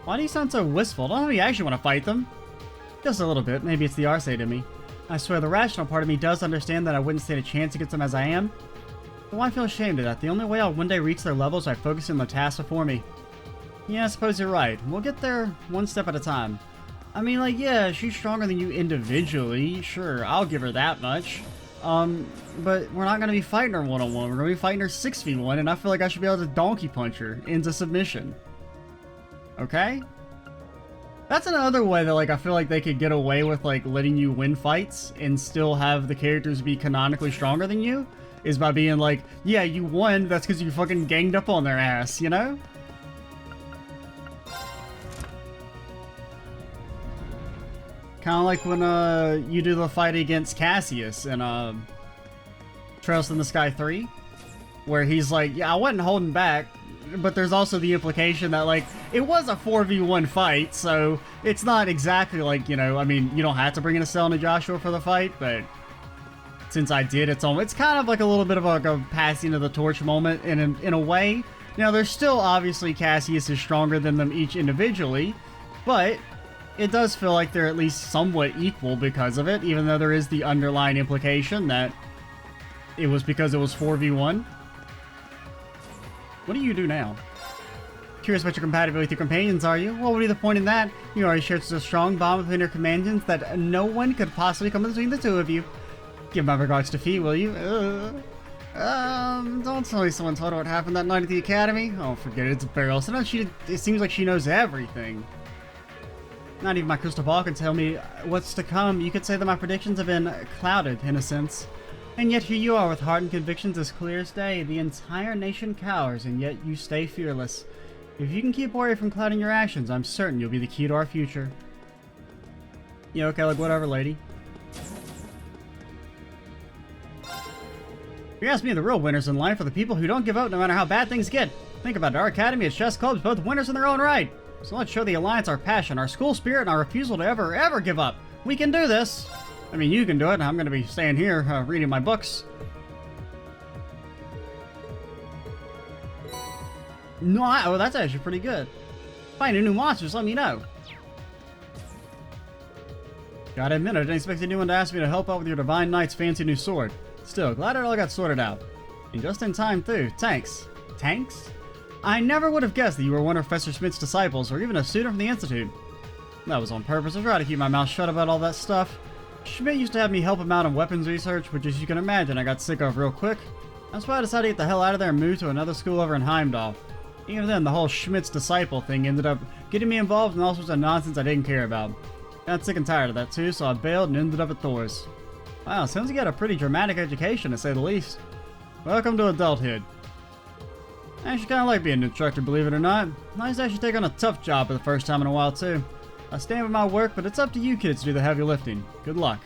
Why do you sound so wistful? Don't you actually want to fight them? Just a little bit. Maybe it's the Arse in me. I swear the rational part of me does understand that I wouldn't stand a chance against them as I am. But why feel ashamed of that? The only way I'll one day reach their levels is by focusing on the tasks before me. Yeah, I suppose you're right. We'll get there one step at a time. I mean, like, yeah, she's stronger than you individually. Sure, I'll give her that much. But we're not going to be fighting her one-on-one. We're going to be fighting her 6v1, and I feel like I should be able to donkey punch her into submission. Okay? That's another way that, like, I feel like they could get away with, like, letting you win fights and still have the characters be canonically stronger than you, is by being like, yeah, you won, that's because you fucking ganged up on their ass, you know? Kind of like when, you do the fight against Cassius in, Trails in the Sky 3, where he's like, yeah, I wasn't holding back, but there's also the implication that, like, it was a 4v1 fight, so it's not exactly like, you know, I mean, you don't have to bring in a Cell and Joshua for the fight, but since I did, it's kind of like a little bit of like a passing of the torch moment in a way. Now, there's still, obviously, Cassius is stronger than them each individually, but it does feel like they're at least somewhat equal because of it, even though there is the underlying implication that it was because it was 4v1. What do you do now? Curious about your compatibility with your companions, are you? What would be the point in that? You already shared such a strong bond between your companions that no one could possibly come between the two of you. Give my regards to Fee, will you? Don't tell me someone told her what happened that night at the academy. Oh, forget it, it's Beryl. Sometimes it seems like she knows everything. Not even my crystal ball can tell me what's to come. You could say that my predictions have been clouded, in a sense. And yet here you are with heart and convictions as clear as day. The entire nation cowers, and yet you stay fearless. If you can keep worry from clouding your actions, I'm certain you'll be the key to our future. Yeah, okay, like whatever, lady. If you ask me, the real winners in life are the people who don't give up no matter how bad things get. Think about it, our academy and chess clubs, both winners in their own right. So let's show the Alliance our passion, our school spirit, and our refusal to ever give up. We can do this. I mean, you can do it. I'm going to be staying here reading my books. No, oh, that's actually pretty good. Find new monsters, let me know. Gotta admit, I didn't expect anyone to ask me to help out with your Divine Knight's fancy new sword. Still, glad it all got sorted out. And just in time, too. Thanks. Tanks? I never would have guessed that you were one of Professor Schmidt's disciples, or even a student from the Institute. That was on purpose. I try to keep my mouth shut about all that stuff. Schmidt used to have me help him out on weapons research, which, as you can imagine, I got sick of real quick. That's why I decided to get the hell out of there and move to another school over in Heimdall. Even then, the whole Schmidt's disciple thing ended up getting me involved in all sorts of nonsense I didn't care about. Got sick and tired of that too, so I bailed and ended up at Thors. Wow, sounds like you had a pretty dramatic education, to say the least. Welcome to adulthood. I actually kind of like being an instructor, believe it or not. Nice to actually take on a tough job for the first time in a while too. I stand with my work, but it's up to you kids to do the heavy lifting. Good luck.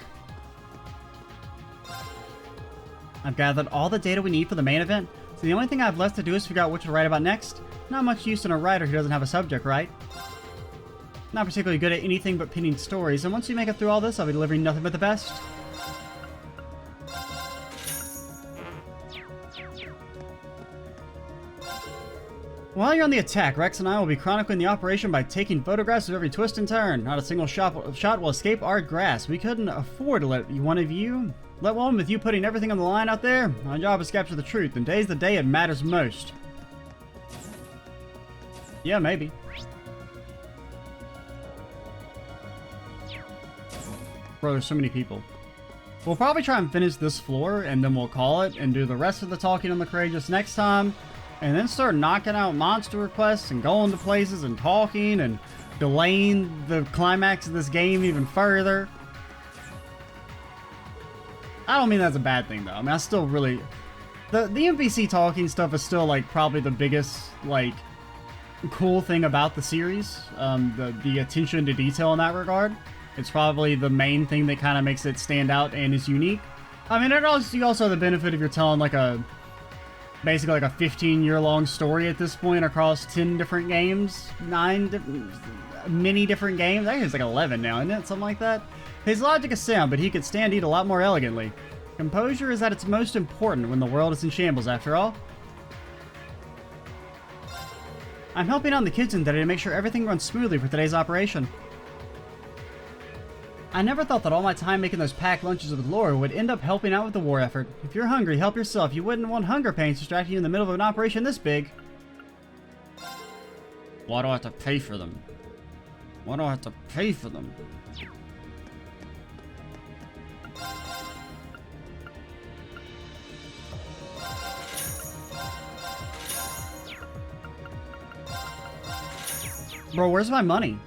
I've gathered all the data we need for the main event, so the only thing I have left to do is figure out what to write about next. Not much use in a writer who doesn't have a subject, right? Not particularly good at anything but pinning stories, and once you make it through all this, I'll be delivering nothing but the best. While you're on the attack, Rex and I will be chronicling the operation by taking photographs of every twist and turn. Not a single shot will escape our grasp. We couldn't afford to let one with you putting everything on the line out there. My job is to capture the truth, and today's the day it matters most. Yeah, maybe. Bro, there's so many people. We'll probably try and finish this floor, and then we'll call it, and do the rest of the talking on the Courageous next time. And then start knocking out monster requests and going to places and talking and delaying the climax of this game even further. I don't mean that's a bad thing though. I mean, I still really The NPC talking stuff is still, like, probably the biggest, like, cool thing about the series. The attention to detail in that regard. It's probably the main thing that kind of makes it stand out and is unique. I mean, you also have the benefit of you're telling, like, basically like a 15-year-long story at this point across 10 different games, many different games. I think it's like 11 now, isn't it? Something like that. His logic is sound, but he could stand eat a lot more elegantly. Composure is at its most important when the world is in shambles, after all. I'm helping out in the kitchen today to make sure everything runs smoothly for today's operation. I never thought that all my time making those packed lunches with Laura would end up helping out with the war effort. If you're hungry, help yourself. You wouldn't want hunger pains distracting you in the middle of an operation this big. Why do I have to pay for them? Why do I have to pay for them? Bro, where's my money?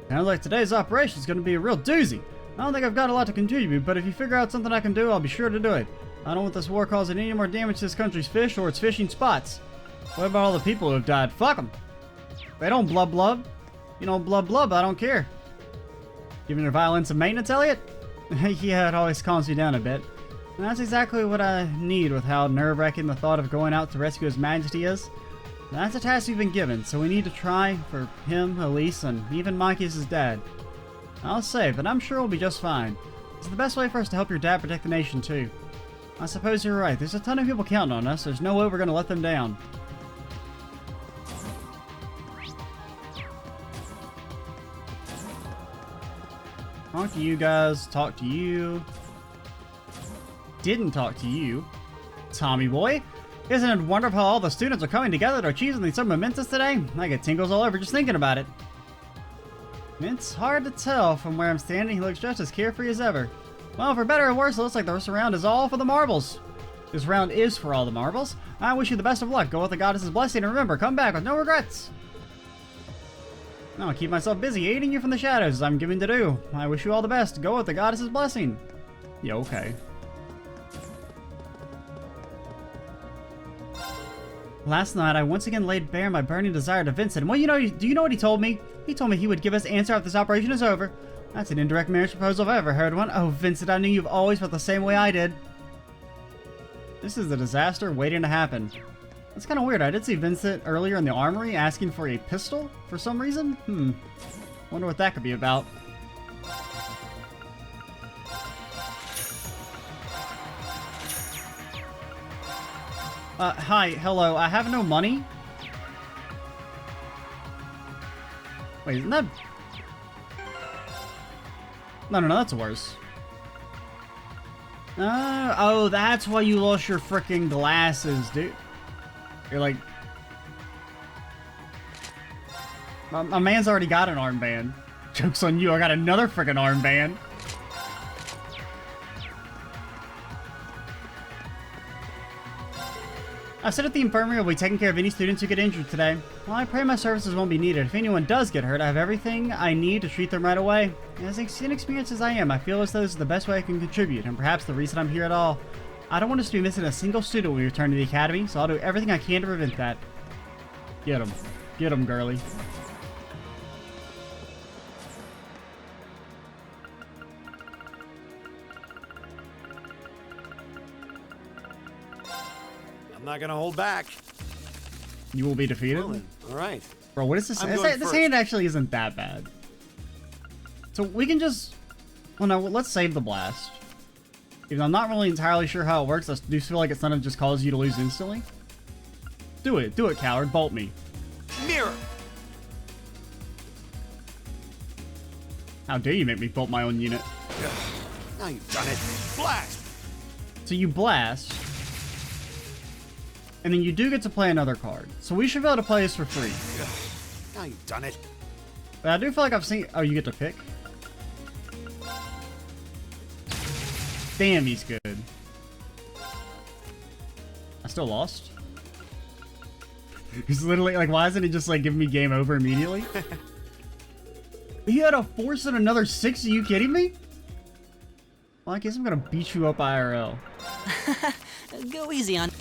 Sounds like today's operation is going to be a real doozy. I don't think I've got a lot to contribute, but if you figure out something I can do, I'll be sure to do it. I don't want this war causing any more damage to this country's fish or its fishing spots. What about all the people who have died? Fuck them. They don't blub blub. You don't blub blub, I don't care. Giving her violence and maintenance, Elliot? Yeah, it always calms me down a bit. And that's exactly what I need with how nerve-wracking the thought of going out to rescue His Majesty is. That's a task we've been given, so we need to try for him, Elise, and even Mikey's dad. I'll say, but I'm sure we'll be just fine. It's the best way for us to help your dad protect the nation, too. I suppose you're right. There's a ton of people counting on us. There's no way we're going to let them down. Talk to you guys. Talk to you. Didn't talk to you. Tommy boy. Isn't it wonderful how all the students are coming together to achieve something so momentous today? I get tingles all over just thinking about it. It's hard to tell from where I'm standing. He looks just as carefree as ever. Well, for better or worse, it looks like this round is all for the marbles. This round is for all the marbles. I wish you the best of luck. Go with the goddess's blessing and remember, come back with no regrets. I'll keep myself busy aiding you from the shadows as I'm given to do. I wish you all the best. Go with the goddess's blessing. Yeah, okay. Last night, I once again laid bare my burning desire to Vincent. Well, do you know what he told me? He told me he would give us answer after this operation is over. That's an indirect marriage proposal if I ever heard one. Oh, Vincent, I knew you've always felt the same way I did. This is a disaster waiting to happen. That's kind of weird. I did see Vincent earlier in the armory asking for a pistol for some reason. Wonder what that could be about. Hi, hello, I have no money. Wait, isn't that... No, that's worse. Oh, that's why you lost your freaking glasses, dude. You're like... My man's already got an armband. Joke's on you, I got another freaking armband. I said at the infirmary will be taking care of any students who get injured today. Well, I pray my services won't be needed. If anyone does get hurt, I have everything I need to treat them right away. As inexperienced as I am, I feel as though this is the best way I can contribute, and perhaps the reason I'm here at all. I don't want us to be missing a single student when we return to the academy, so I'll do everything I can to prevent that. Get him. Get him, girly. I'm not gonna hold back. You will be defeated? Well, all right. Bro, what is this? This hand actually isn't that bad. So we can just... Well, no, let's save the blast. Even though I'm not really entirely sure how it works, I do feel like it's gonna just cause you to lose instantly. Do it, coward. Bolt me. Mirror. How dare you make me bolt my own unit? Now you've done it. Blast. So you blast. And then you do get to play another card. So we should be able to play this for free. Now you've done it. But I do feel like I've seen... Oh, you get to pick? Damn, he's good. I still lost? He's literally... Like, why isn't he just, like, giving me game over immediately? He had a force and another 6? Are you kidding me? Well, I guess I'm gonna beat you up IRL. Go easy on.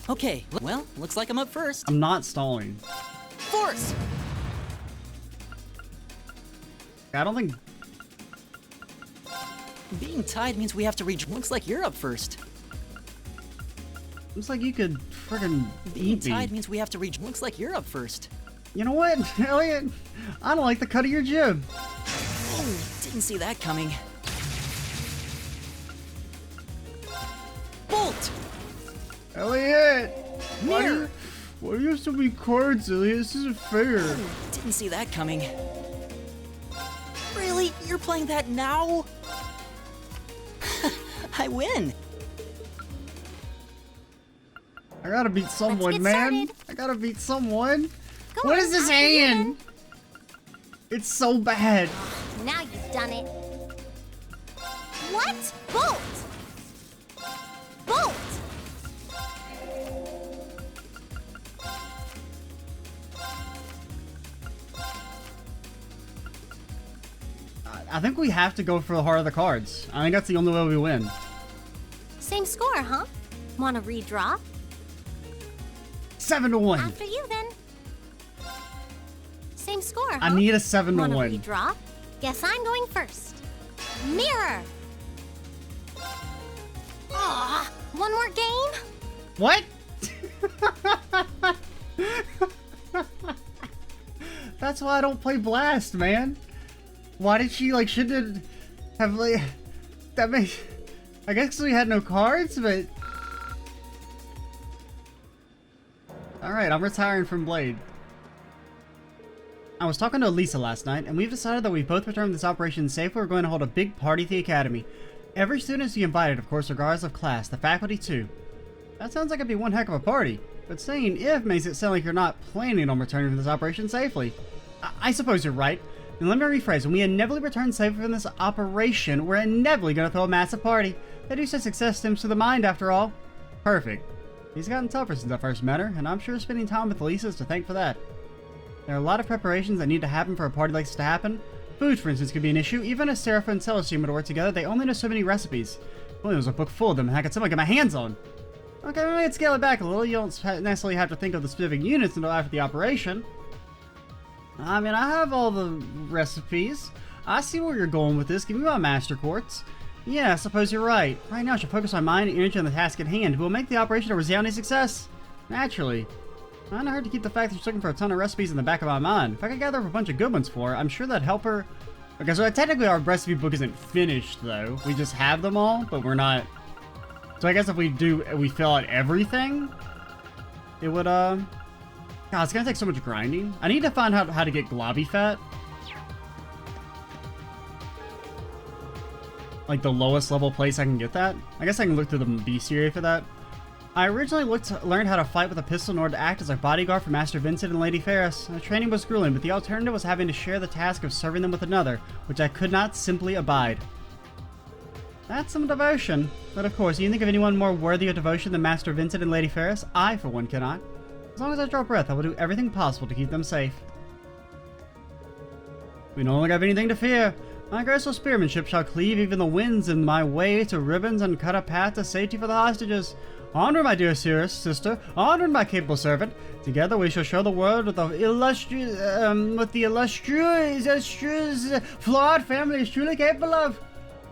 Okay, well, looks like I'm up first. I'm not stalling. Force! I don't think... Being tied means we have to reach. Looks like you're up first. Looks like you could friggin' Being eat me. tied means we have to reach. Looks like you're up first. You know what, Elliot? I don't like the cut of your jib. Oh, didn't see that coming. Bolt! Elliot! Mirror! Why do you have so many cards, Elliot? This isn't fair. Oh, didn't see that coming. Really? You're playing that now? I win. I gotta beat someone, get man. started. I gotta beat someone. Go What on, is this after you hand? It's so bad. Now you've done it. What? Bolt! Bolt! I think we have to go for the heart of the cards. I think that's the only way we win. Same score, huh? Wanna redraw? 7-1. After you, then. Same score, huh? I need a 7-1. Wanna redraw? Guess I'm going first. Mirror! Aw, one more game? What? That's why I don't play Blast, man. Why did she, like, shouldn't have, like, that makes, I guess we had no cards, but. Alright, I'm retiring from Blade. I was talking to Elisa last night, and we've decided that we both returned this operation safe. We're going to hold a big party at the Academy. Every student is to be invited, of course, regardless of class, the faculty too. That sounds like it'd be one heck of a party, but saying if makes it sound like you're not planning on returning from this operation safely. I suppose you're right. Then let me rephrase, when we inevitably return safely from this operation, we're inevitably going to throw a massive party. They do say success stems to the mind, after all. Perfect. He's gotten tougher since I first met her, and I'm sure spending time with Elisa is to thank for that. There are a lot of preparations that need to happen for a party like this to happen. Food, for instance, could be an issue. Even if Seraph and Celestine were to work together, they only know so many recipes. Well, there's a book full of them, and I could somehow get my hands on. Okay, maybe I'd scale it back a little. You don't necessarily have to think of the specific units until after the operation. I mean, I have all the recipes. I see where you're going with this. Give me my master quartz. Yeah, I suppose you're right. Right now I should focus my mind and energy on the task at hand. Who will make the operation a resounding success? Naturally. I know hard to keep the fact that she's looking for a ton of recipes in the back of my mind. If I could gather up a bunch of good ones for her, I'm sure that'd help her. Okay, so technically our recipe book isn't finished, though. We just have them all, but we're not... So I guess if we fill out everything, it would, God, it's gonna take so much grinding. I need to find out how to get globby fat. Like the lowest level place I can get that. I guess I can look through the bestiary for that. I originally learned how to fight with a pistol in order to act as a bodyguard for Master Vincent and Lady Ferris. The training was grueling, but the alternative was having to share the task of serving them with another, which I could not simply abide. That's some devotion. But of course, you think of anyone more worthy of devotion than Master Vincent and Lady Ferris? I, for one, cannot. As long as I draw breath, I will do everything possible to keep them safe. We no longer have anything to fear. My graceful spearmanship shall cleave even the winds in my way to ribbons and cut a path to safety for the hostages. Onward, my dear sister. Onward, my capable servant. Together we shall show the world what the illustrious flawed family is truly capable of.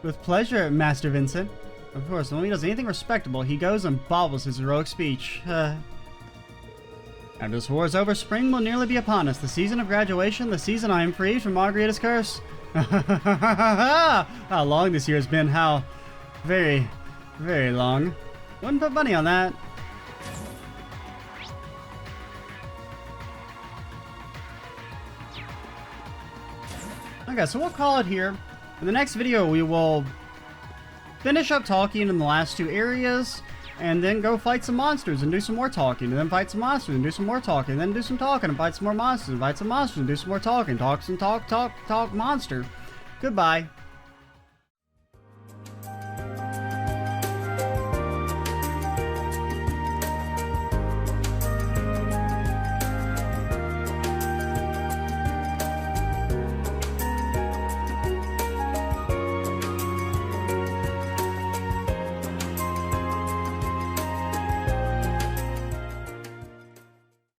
With pleasure, Master Vincent. Of course, when he does anything respectable, he goes and baubles his heroic speech. After this war is over, spring will nearly be upon us. The season of graduation, the season I am freed from Margarita's curse. How long this year has been, how very, very long. Wouldn't put money on that. Okay, so we'll call it here. In the next video, we will finish up talking in the last two areas, and then go fight some monsters and do some more talking, and then fight some monsters and do some more talking, and then do some talking and fight some more monsters and fight some monsters and do some more talking. Talk, monster. Goodbye.